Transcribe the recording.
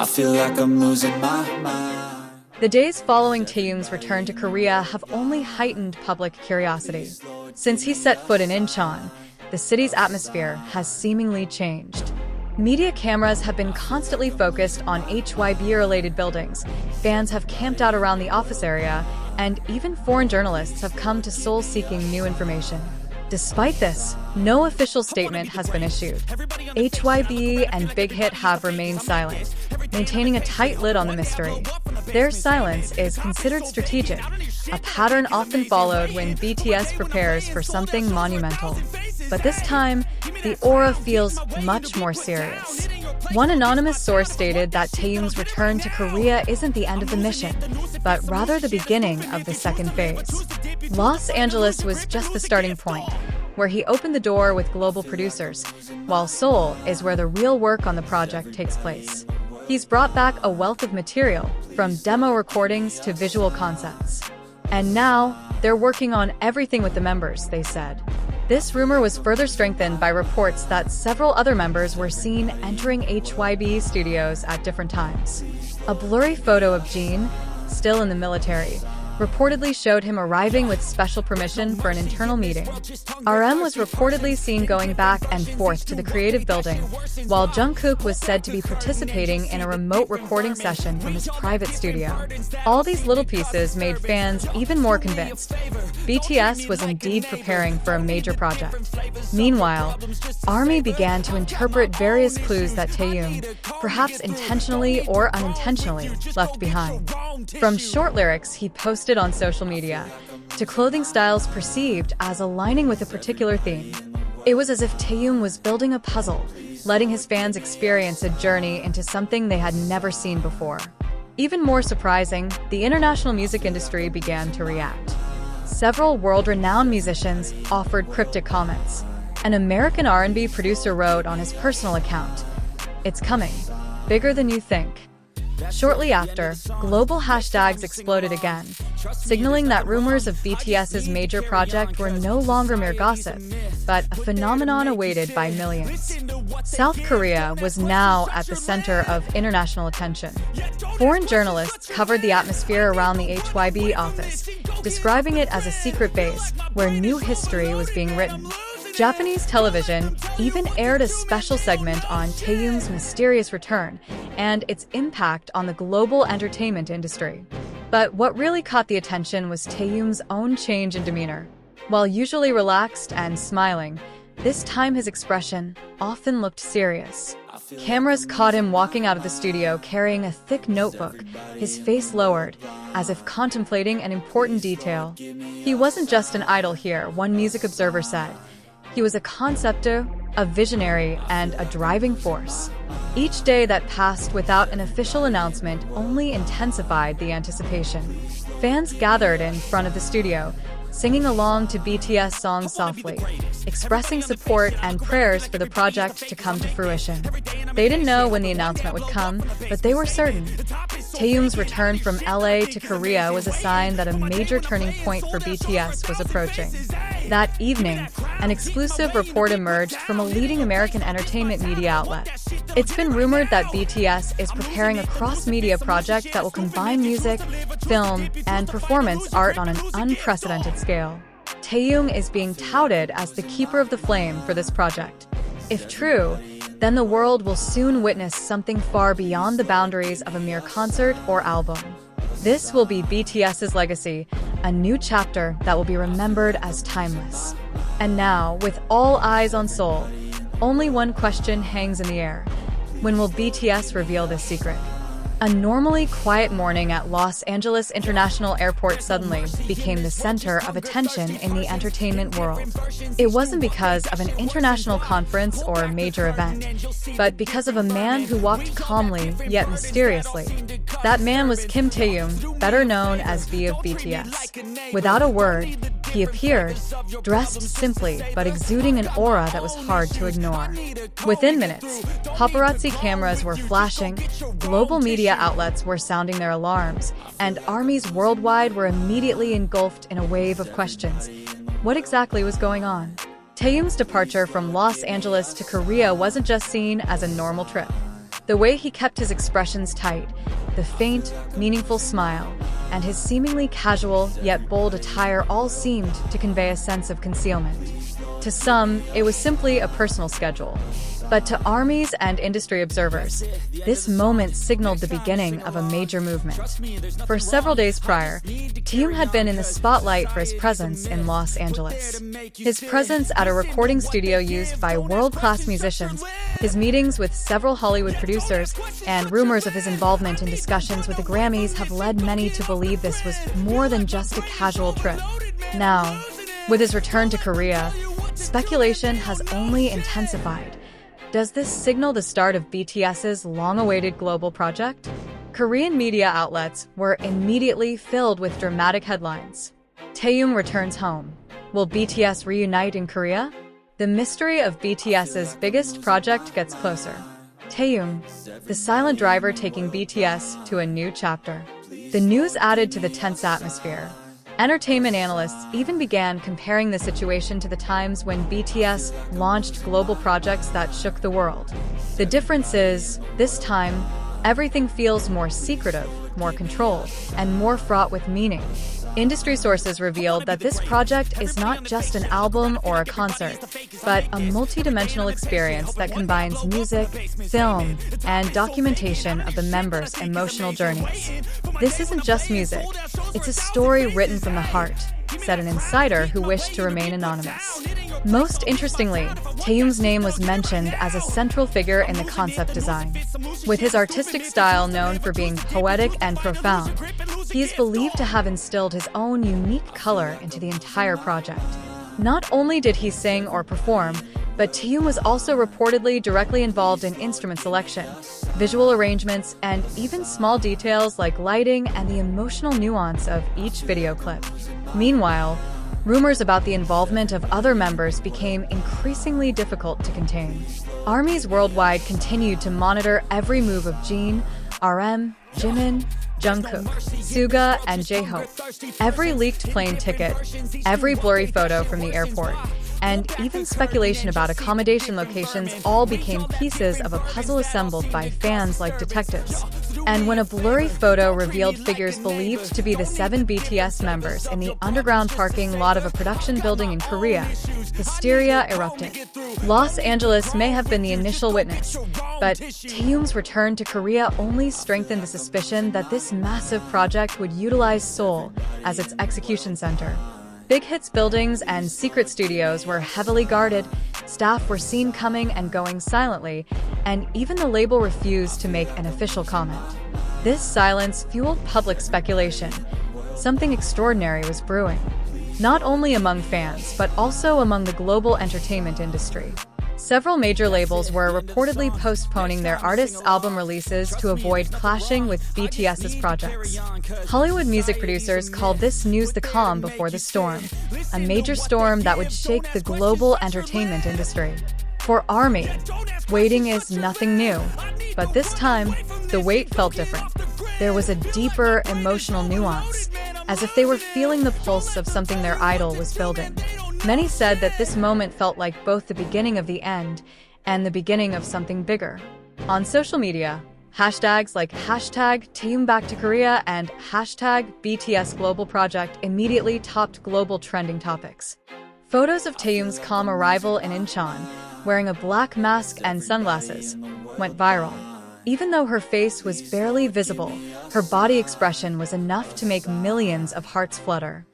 I feel like I'm losing my mind. The days following Taehyung's return to Korea have only heightened public curiosity. Since he set foot in Incheon, the city's atmosphere has seemingly changed. Media cameras have been constantly focused on HYB-related buildings, fans have camped out around the office area, and even foreign journalists have come to Seoul seeking new information. Despite this, no official statement has been issued. HYB and Big Hit have remained silent, maintaining a tight lid on the mystery. Their silence is considered strategic, a pattern often followed when BTS prepares for something monumental. But this time, the aura feels much more serious. One anonymous source stated that Taehyung's return to Korea isn't the end of the mission, but rather the beginning of the second phase. Los Angeles was just the starting point, where he opened the door with global producers, while Seoul is where the real work on the project takes place. He's brought back a wealth of material, from demo recordings to visual concepts. And now, they're working on everything with the members, they said. This rumor was further strengthened by reports that several other members were seen entering HYB studios at different times. A blurry photo of Jin, still in the military, reportedly showed him arriving with special permission for an internal meeting. RM was reportedly seen going back and forth to the creative building, while Jungkook was said to be participating in a remote recording session from his private studio. All these little pieces made fans even more convinced. BTS was indeed preparing for a major project. Meanwhile, ARMY began to interpret various clues that Taehyung, perhaps intentionally or unintentionally, left behind. From short lyrics he posted on social media, to clothing styles perceived as aligning with a particular theme. It was as if Taehyung was building a puzzle, letting his fans experience a journey into something they had never seen before. Even more surprising, the international music industry began to react. Several world-renowned musicians offered cryptic comments. An American R&B producer wrote on his personal account, "It's coming, bigger than you think." Shortly after, global hashtags exploded again, signaling that rumors of BTS's major project were no longer mere gossip, but a phenomenon awaited by millions. South Korea was now at the center of international attention. Foreign journalists covered the atmosphere around the HYB office, describing it as a secret base where new history was being written. Japanese television even aired a special segment on Taehyung's mysterious return and its impact on the global entertainment industry. But what really caught the attention was Taehyung's own change in demeanor. While usually relaxed and smiling, this time his expression often looked serious. Cameras caught him walking out of the studio carrying a thick notebook, his face lowered, as if contemplating an important detail. He wasn't just an idol here, one music observer said. He was a conceptor, a visionary, and a driving force. Each day that passed without an official announcement only intensified the anticipation. Fans gathered in front of the studio, singing along to BTS songs softly, expressing support and prayers for the project to come to fruition. They didn't know when the announcement would come, but they were certain. Taehyung's return from LA to Korea was a sign that a major turning point for BTS was approaching. That evening, an exclusive report emerged from a leading American entertainment media outlet. It's been rumored that BTS is preparing a cross-media project that will combine music, film, and performance art on an unprecedented scale. Taehyung is being touted as the keeper of the flame for this project. If true, then the world will soon witness something far beyond the boundaries of a mere concert or album. This will be BTS's legacy, a new chapter that will be remembered as timeless. And now, with all eyes on Seoul, only one question hangs in the air. When will BTS reveal this secret? A normally quiet morning at Los Angeles International Airport suddenly became the center of attention in the entertainment world. It wasn't because of an international conference or major event, but because of a man who walked calmly yet mysteriously. That man was Kim Taehyung, better known as V of BTS. Without a word, he appeared, dressed simply but exuding an aura that was hard to ignore. Within minutes, paparazzi cameras were flashing, global media outlets were sounding their alarms, and armies worldwide were immediately engulfed in a wave of questions. What exactly was going on? Taehyung's departure from Los Angeles to Korea wasn't just seen as a normal trip. The way he kept his expressions tight, the faint, meaningful smile, and his seemingly casual yet bold attire all seemed to convey a sense of concealment. To some, it was simply a personal schedule. But to armies and industry observers, this moment signaled the beginning of a major movement. For several days prior, Taehyung had been in the spotlight for his presence in Los Angeles. His presence at a recording studio used by world-class musicians, his meetings with several Hollywood producers, and rumors of his involvement in discussions with the Grammys have led many to believe this was more than just a casual trip. Now, with his return to Korea, speculation has only intensified. Does this signal the start of BTS's long-awaited global project? Korean media outlets were immediately filled with dramatic headlines. Taehyung returns home. Will BTS reunite in Korea? The mystery of BTS's biggest project gets closer. Taehyung, the silent driver taking BTS to a new chapter. The news added to the tense atmosphere. Entertainment analysts even began comparing the situation to the times when BTS launched global projects that shook the world. The difference is, this time, everything feels more secretive, more controlled, and more fraught with meaning. Industry sources revealed that this project is not just an album or a concert, but a multidimensional experience that combines music, film, and documentation of the members' emotional journeys. This isn't just music, it's a story written from the heart, said an insider who wished to remain anonymous. Most interestingly, Taehyung's name was mentioned as a central figure in the concept design. With his artistic style known for being poetic and profound, he is believed to have instilled his own unique color into the entire project. Not only did he sing or perform, but Taehyung was also reportedly directly involved in instrument selection, visual arrangements, and even small details like lighting and the emotional nuance of each video clip. Meanwhile, rumors about the involvement of other members became increasingly difficult to contain. Armies worldwide continued to monitor every move of Jin, RM, Jimin, Jungkook, Suga, and J-Hope. Every leaked plane ticket, every blurry photo from the airport, and even speculation about accommodation locations all became pieces of a puzzle assembled by fans like detectives. And when a blurry photo revealed figures believed to be the 7 BTS members in the underground parking lot of a production building in Korea, hysteria erupted. Los Angeles may have been the initial witness, but Taehyung's return to Korea only strengthened the suspicion that this massive project would utilize Seoul as its execution center. Big Hits buildings and secret studios were heavily guarded, staff were seen coming and going silently, and even the label refused to make an official comment. This silence fueled public speculation. Something extraordinary was brewing, not only among fans, but also among the global entertainment industry. Several major labels were reportedly postponing their artists' album releases to avoid clashing with BTS's projects. Hollywood music producers called this news the calm before the storm, a major storm that would shake the global entertainment industry. For ARMY, waiting is nothing new, but this time, the wait felt different. There was a deeper emotional nuance, as if they were feeling the pulse of something their idol was building. Many said that this moment felt like both the beginning of the end and the beginning of something bigger. On social media, hashtags like #TaehyungBackToKorea and #BTSGlobalProject immediately topped global trending topics. Photos of Taehyung's calm arrival in Incheon, wearing a black mask and sunglasses, went viral. Even though her face was barely visible, her body expression was enough to make millions of hearts flutter.